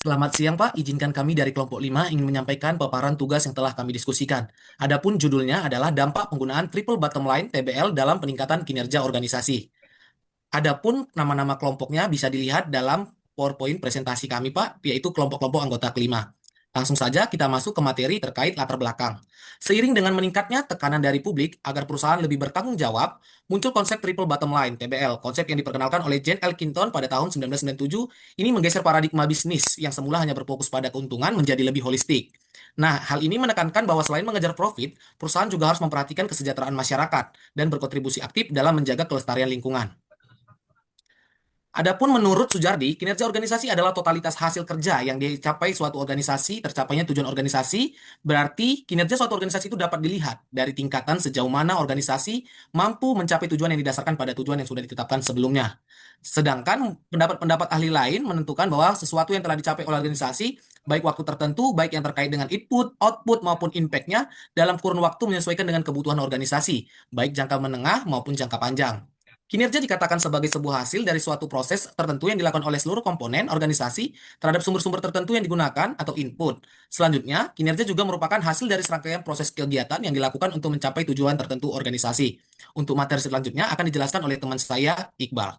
Selamat siang, Pak. Izinkan kami dari kelompok 5 ingin menyampaikan paparan tugas yang telah kami diskusikan. Adapun judulnya adalah dampak penggunaan triple bottom line TBL dalam peningkatan kinerja organisasi. Adapun nama-nama kelompoknya bisa dilihat dalam PowerPoint presentasi kami, Pak, yaitu kelompok-kelompok anggota kelima. Langsung saja kita masuk ke materi terkait latar belakang. Seiring dengan meningkatnya tekanan dari publik agar perusahaan lebih bertanggung jawab, muncul konsep triple bottom line (TBL). Konsep yang diperkenalkan oleh Jane Elkington pada tahun 1997 ini menggeser paradigma bisnis yang semula hanya berfokus pada keuntungan menjadi lebih holistik. Nah, hal ini menekankan bahwa selain mengejar profit, perusahaan juga harus memperhatikan kesejahteraan masyarakat dan berkontribusi aktif dalam menjaga kelestarian lingkungan. Adapun menurut Sujardi, kinerja organisasi adalah totalitas hasil kerja yang dicapai suatu organisasi, tercapainya tujuan organisasi, berarti kinerja suatu organisasi itu dapat dilihat dari tingkatan sejauh mana organisasi mampu mencapai tujuan yang didasarkan pada tujuan yang sudah ditetapkan sebelumnya. Sedangkan pendapat-pendapat ahli lain menentukan bahwa sesuatu yang telah dicapai oleh organisasi, baik waktu tertentu, baik yang terkait dengan input, output, maupun impact-nya, dalam kurun waktu menyesuaikan dengan kebutuhan organisasi, baik jangka menengah maupun jangka panjang. Kinerja dikatakan sebagai sebuah hasil dari suatu proses tertentu yang dilakukan oleh seluruh komponen organisasi terhadap sumber-sumber tertentu yang digunakan atau input. Selanjutnya, kinerja juga merupakan hasil dari serangkaian proses kegiatan yang dilakukan untuk mencapai tujuan tertentu organisasi. Untuk materi selanjutnya akan dijelaskan oleh teman saya, Iqbal.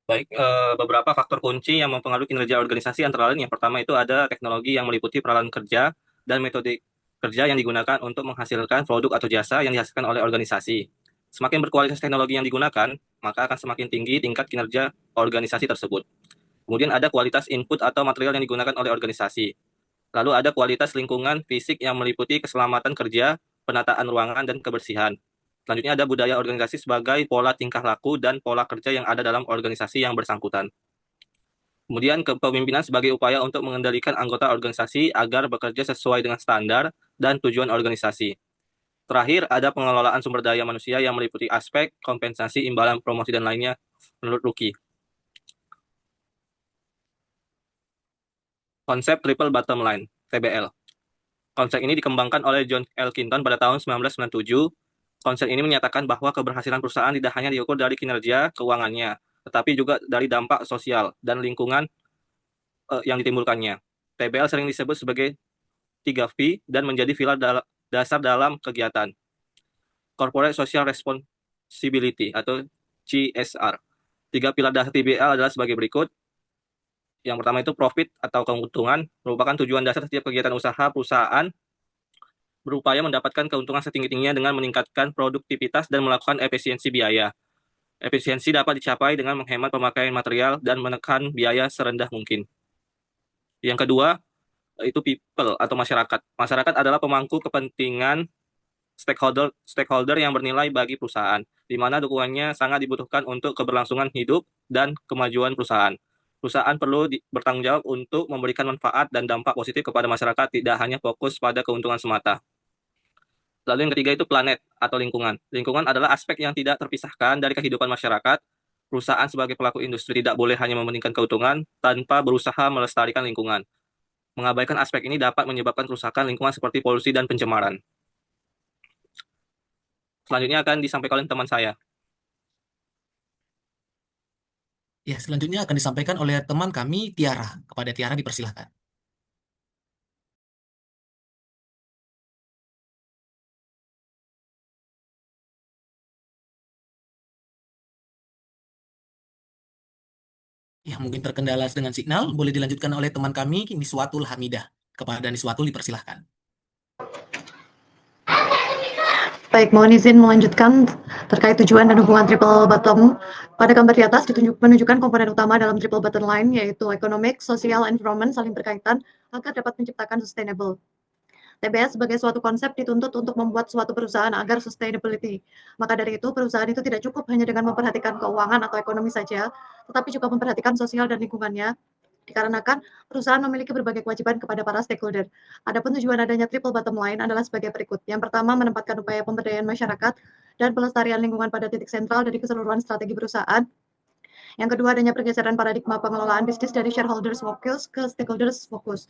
Baik, beberapa faktor kunci yang mempengaruhi kinerja organisasi antara lain yang pertama itu ada teknologi yang meliputi peralatan kerja dan metode kerja yang digunakan untuk menghasilkan produk atau jasa yang dihasilkan oleh organisasi. Semakin berkualitas teknologi yang digunakan, maka akan semakin tinggi tingkat kinerja organisasi tersebut. Kemudian ada kualitas input atau material yang digunakan oleh organisasi. Lalu ada kualitas lingkungan fisik yang meliputi keselamatan kerja, penataan ruangan, dan kebersihan. Selanjutnya ada budaya organisasi sebagai pola tingkah laku dan pola kerja yang ada dalam organisasi yang bersangkutan. Kemudian kepemimpinan sebagai upaya untuk mengendalikan anggota organisasi agar bekerja sesuai dengan standar dan tujuan organisasi. Terakhir, ada pengelolaan sumber daya manusia yang meliputi aspek kompensasi, imbalan, promosi, dan lainnya menurut Lucky. Konsep Triple Bottom Line, TBL. Konsep ini dikembangkan oleh John Elkington pada tahun 1997. Konsep ini menyatakan bahwa keberhasilan perusahaan tidak hanya diukur dari kinerja keuangannya, tetapi juga dari dampak sosial dan lingkungan yang ditimbulkannya. TBL sering disebut sebagai 3V dan menjadi pilar dasar dalam kegiatan. Corporate Social Responsibility atau CSR. Tiga pilar dasar TBL adalah sebagai berikut. Yang pertama itu profit atau keuntungan, merupakan tujuan dasar setiap kegiatan usaha perusahaan berupaya mendapatkan keuntungan setinggi-tingginya dengan meningkatkan produktivitas dan melakukan efisiensi biaya. Efisiensi dapat dicapai dengan menghemat pemakaian material dan menekan biaya serendah mungkin. Yang kedua, itu people atau masyarakat. Masyarakat adalah pemangku kepentingan stakeholder yang bernilai bagi perusahaan, di mana dukungannya sangat dibutuhkan untuk keberlangsungan hidup dan kemajuan perusahaan. Perusahaan perlu bertanggung jawab untuk memberikan manfaat dan dampak positif kepada masyarakat, tidak hanya fokus pada keuntungan semata. Lalu yang ketiga itu planet atau lingkungan. Lingkungan adalah aspek yang tidak terpisahkan dari kehidupan masyarakat. Perusahaan sebagai pelaku industri tidak boleh hanya mementingkan keuntungan tanpa berusaha melestarikan lingkungan. Mengabaikan aspek ini dapat menyebabkan kerusakan lingkungan seperti polusi dan pencemaran. Selanjutnya akan disampaikan oleh teman saya. Ya, selanjutnya akan disampaikan oleh teman kami, Tiara. Kepada Tiara dipersilahkan. Ya, mungkin terkendala dengan signal, boleh dilanjutkan oleh teman kami, Niswatul Hamidah. Kepada Niswatul dipersilahkan. Baik, mohon izin melanjutkan terkait tujuan dan hubungan triple bottom. Pada gambar di atas menunjukkan komponen utama dalam triple bottom line, yaitu economic, social, environment saling berkaitan agar dapat menciptakan sustainable. TBS sebagai suatu konsep dituntut untuk membuat suatu perusahaan agar sustainability. Maka dari itu, perusahaan itu tidak cukup hanya dengan memperhatikan keuangan atau ekonomi saja, tetapi juga memperhatikan sosial dan lingkungannya, dikarenakan perusahaan memiliki berbagai kewajiban kepada para stakeholder. Adapun tujuan adanya triple bottom line adalah sebagai berikut. Yang pertama, menempatkan upaya pemberdayaan masyarakat dan pelestarian lingkungan pada titik sentral dari keseluruhan strategi perusahaan. Yang kedua, adanya pergeseran paradigma pengelolaan bisnis dari shareholders focus ke stakeholders focus.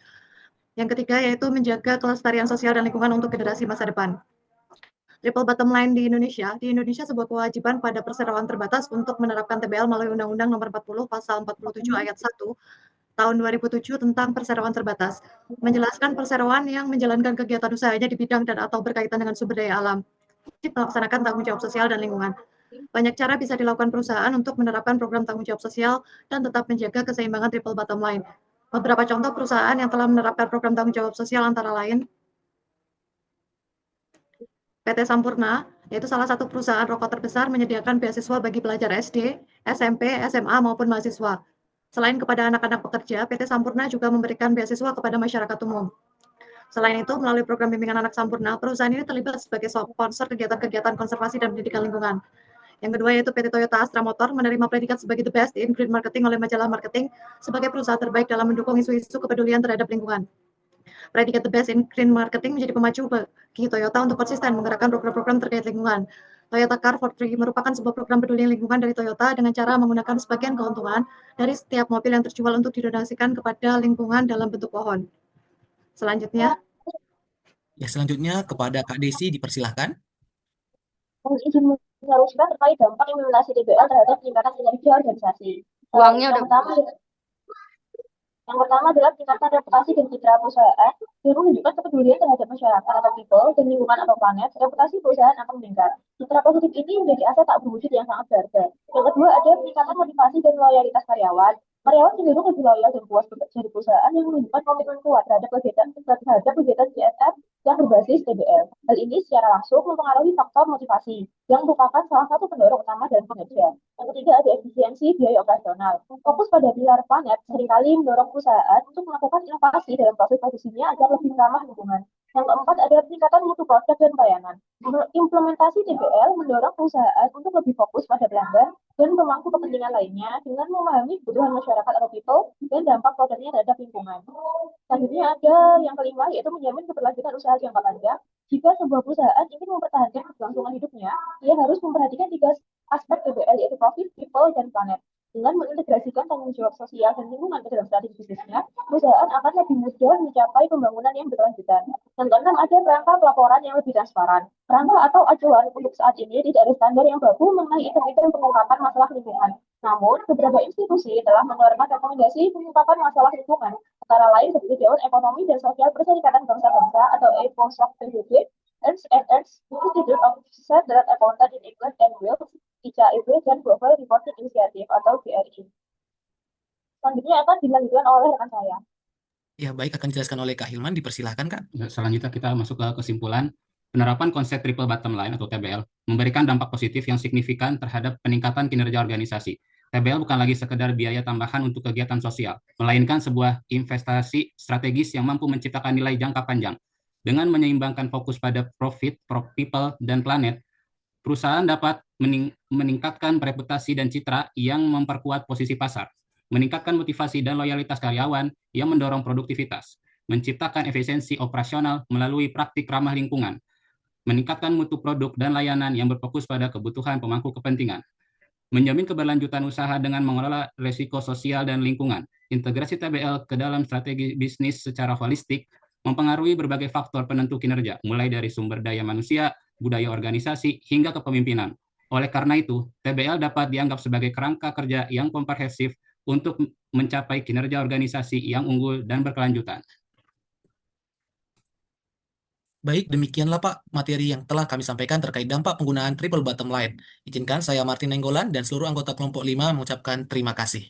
Yang ketiga, yaitu menjaga kelestarian sosial dan lingkungan untuk generasi masa depan. Triple bottom line di Indonesia sebuah kewajiban pada perseroan terbatas untuk menerapkan TBL melalui Undang-Undang Nomor 40 Pasal 47 Ayat 1 tahun 2007 tentang perseroan terbatas, menjelaskan perseroan yang menjalankan kegiatan usahanya di bidang dan atau berkaitan dengan sumber daya alam, melaksanakan tanggung jawab sosial dan lingkungan. Banyak cara bisa dilakukan perusahaan untuk menerapkan program tanggung jawab sosial dan tetap menjaga keseimbangan triple bottom line. Beberapa contoh perusahaan yang telah menerapkan program tanggung jawab sosial antara lain PT Sampurna, yaitu salah satu perusahaan rokok terbesar menyediakan beasiswa bagi pelajar SD, SMP, SMA maupun mahasiswa. Selain kepada anak-anak pekerja, PT Sampurna juga memberikan beasiswa kepada masyarakat umum. Selain itu, melalui program bimbingan anak Sampurna, perusahaan ini terlibat sebagai sponsor kegiatan-kegiatan konservasi dan pendidikan lingkungan. Yang kedua yaitu PT Toyota Astra Motor menerima predikat sebagai the best in green marketing oleh majalah marketing sebagai perusahaan terbaik dalam mendukung isu-isu kepedulian terhadap lingkungan. Predikat the best in green marketing menjadi pemacu bagi Toyota untuk konsisten menggerakkan program-program terkait lingkungan. Toyota Car for Free merupakan sebuah program peduli lingkungan dari Toyota dengan cara menggunakan sebagian keuntungan dari setiap mobil yang terjual untuk didonasikan kepada lingkungan dalam bentuk pohon. Selanjutnya, Ya, selanjutnya kepada Kak Desi dipersilahkan. Mohon izin meneruskan terkait dampak implementasi TBL terhadap peningkatan kinerja organisasi. Uangnya Yang pertama adalah peningkatan reputasi dan citra perusahaan yang menunjukkan kepedulian terhadap masyarakat atau people dan lingkungan atau planet. Reputasi perusahaan akan meningkat. Citra positif ini menjadi aset tak berwujud yang sangat berharga. Yang kedua ada peningkatan motivasi dan loyalitas karyawan. Karyawan cenderung lebih loyal dan puas bekerja di perusahaan yang menunjukkan komitmen kuat terhadap kegiatan CSR yang berbasis TBL. Hal ini secara langsung mempengaruhi faktor motivasi yang merupakan salah satu pendorong utama dalam kinerja. Yang ketiga ada efisiensi biaya operasional. Fokus pada pilar planet seringkali mendorong perusahaan untuk melakukan inovasi dalam proses produksinya agar lebih ramah lingkungan. Yang keempat ada peningkatan mutu produk dan pelayanan. Implementasi TBL mendorong perusahaan untuk lebih fokus pada pelanggan dan pemangku kepentingan lainnya dengan memahami kebutuhan masyarakat atau people dan dampak produknya terhadap lingkungan. Selanjutnya ada yang kelima yaitu menjamin keberlanjutan usaha jangka panjang. Jika sebuah perusahaan ingin mempertahankan keberlangsungan hidupnya, ia harus memperhatikan 3 aspek TBL yaitu profit, people, dan planet. Dengan mengintegrasikan tanggung jawab sosial dan lingkungan ke dalam strategi bisnisnya, perusahaan akan lebih mudah mencapai pembangunan yang berkelanjutan. Yang keenam ada kerangka pelaporan yang lebih transparan. Kerangka atau acuan untuk saat ini tidak ada standar yang baku mengenai item-item pengungkapan masalah lingkungan. Namun, beberapa institusi telah mengeluarkan rekomendasi pengungkapan masalah lingkungan, antara lain seperti Dewan Ekonomi dan Sosial Perserikatan Bangsa-Bangsa atau ECOSOC PBB, Ernst Institute of Chartered Accountant in England and Wales, ICAEB, dan Global Reporting Initiative atau GRI. Selanjutnya akan dilanjutkan oleh rekan saya. Ya, baik, akan dijelaskan oleh Kak Hilman, dipersilahkan Kak. Selanjutnya kita masuk ke kesimpulan. Penerapan konsep triple bottom line atau TBL memberikan dampak positif yang signifikan terhadap peningkatan kinerja organisasi. TBL bukan lagi sekedar biaya tambahan untuk kegiatan sosial, melainkan sebuah investasi strategis yang mampu menciptakan nilai jangka panjang. Dengan menyeimbangkan fokus pada profit, people, dan planet, perusahaan dapat meningkatkan reputasi dan citra yang memperkuat posisi pasar, meningkatkan motivasi dan loyalitas karyawan yang mendorong produktivitas, menciptakan efisiensi operasional melalui praktik ramah lingkungan, meningkatkan mutu produk dan layanan yang berfokus pada kebutuhan pemangku kepentingan, menjamin keberlanjutan usaha dengan mengelola risiko sosial dan lingkungan. Integrasi TBL ke dalam strategi bisnis secara holistik mempengaruhi berbagai faktor penentu kinerja, mulai dari sumber daya manusia, budaya organisasi, hingga kepemimpinan. Oleh karena itu, TBL dapat dianggap sebagai kerangka kerja yang komprehensif untuk mencapai kinerja organisasi yang unggul dan berkelanjutan. Baik, demikianlah Pak materi yang telah kami sampaikan terkait dampak penggunaan triple bottom line. Izinkan saya Martin Nenggolan dan seluruh anggota kelompok 5 mengucapkan terima kasih.